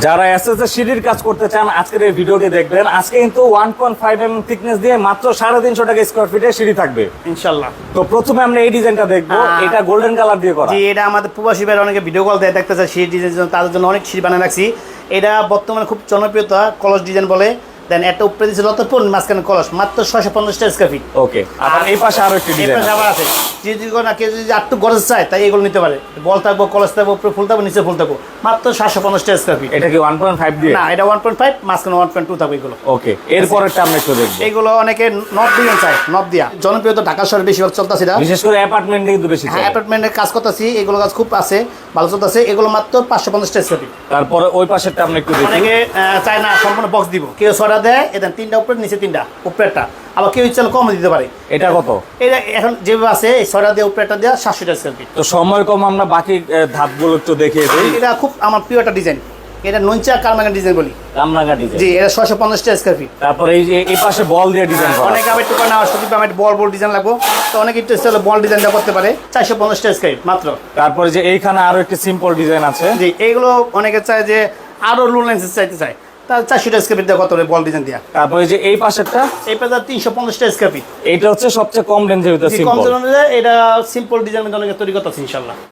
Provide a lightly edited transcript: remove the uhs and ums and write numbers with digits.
যারা এসএস সিঁড়ির কাজ করতে চান আজকের এই ভিডিওটি দেখবেন। আজকে কিন্তু 1.5 mm থিকনেস দিয়ে মাত্র 350 টাকা স্কয়ার ফিটে সিঁড়ি থাকবে ইনশাআল্লাহ। তো প্রথমে আমরা এই ডিজাইনটা দেখবো, এটা গোল্ডেন কালার দিয়ে করা। জি, এটা আমাদের প্রবাসী ভাইরা অনেকে ভিডিও কল দেয়, দেখতে চায় সিঁড়ি ডিজাইনের জন্য, তাদের জন্য অনেক সিঁড়ি বানিয়ে রাখছি। এটা বর্তমানে খুব জনপ্রিয়তা, কলস ডিজাইন বলে। দেন একটা উপরে দিয়েছে লতাপুর, মাঝখানে কলস, মাত্র 650 টাকা স্কয়ার ফিট। ওকে, আর এই পাশে আরো একটি ডিজাইন আবার আছে। যদি না কেউ যদি একটু গরজ চায় তাই এগুলো নিতে পারে। বল থাকবো, কলস থাকবো, উপরে ফুল থাকবো, নিচে ফুল থাকবো, মাত্র 750 টাকা স্কয়ার ফিট। এটা কি 1.5 দিয়ে? না, এটা 1.5, মাঝখানে 1.2 থাকবে এগুলো। ওকে, এরপরেরটা আমরা একটু দেখবো। এগুলো অনেকে নব ডিজাইন চায়, নব দিয়া জনপ্রিয়তা ঢাকা শহরে বেশিরভাগ চলতেছে। বিশেষ করে অ্যাপার্টমেন্টে কিন্তু বেশি হ্যাঁ, অ্যাপার্টমেন্টের কাজ করতেছি, এগুলো কাজ খুব আছে, ভালো চলতেছে। এগুলো মাত্র 550 টাকা স্কয়ার ফিট। তারপরে ওই পাশেরটা আমরা একটু দেখি। অনেকে চায় না সম্পূর্ণ বক্স দিব, কেউ ছড়া দেয়, এটা 3টা উপরে, নিচে 3টা, উপরেরটা আবার কেউ ইচ্ছা কম দিতে পারে। এটা কত? এটা এখন যেভাবে আছে এই ছড়া দিয়ে উপরেরটা দেওয়া 700 টাকা স্কয়ার ফিট। তো সময় কম, আমরা বাকি ধাপগুলো একটু দেখিয়ে দিই। এটা খুব আমার প্রিয় একটা ডিজাইন, এটা নঞ্চা কারমাঙ্গা ডিজাইন বলি। কামরাঙ্গা ডিজাইন। জি, এটা 650 টাকা স্কয়ার ফিট। তারপরে এই যে এই পাশে বল দিয়ে ডিজাইন করা। অনেকে আবার একটু না সত্যি আমার বল ডিজাইন লাগবো, তো অনেকে একটু বল ডিজাইনটা করতে পারে, 450 টাকা স্কয়ার ফিট মাত্র। তারপরে যে এইখানে আরো একটি সিম্পল ডিজাইন আছে। জি, এইগুলো অনেকে চায় যে আরো লো লেন্সেস চাইতে চায়, তার 400 টাকা স্কয়ার ফিট দেওয়া কত বল ডিজাইন দিয়া। তারপরে যে এই পাশেরটা, এই পাশে 350 টাকা স্কয়ার ফিট। এইটা হচ্ছে সবচেয়ে কম রেঞ্জের ভিতরে কম সিম্পল। এটা সিম্পল ডিজাইন অনেকে তৈরি করতেছে ইনশাআল্লাহ।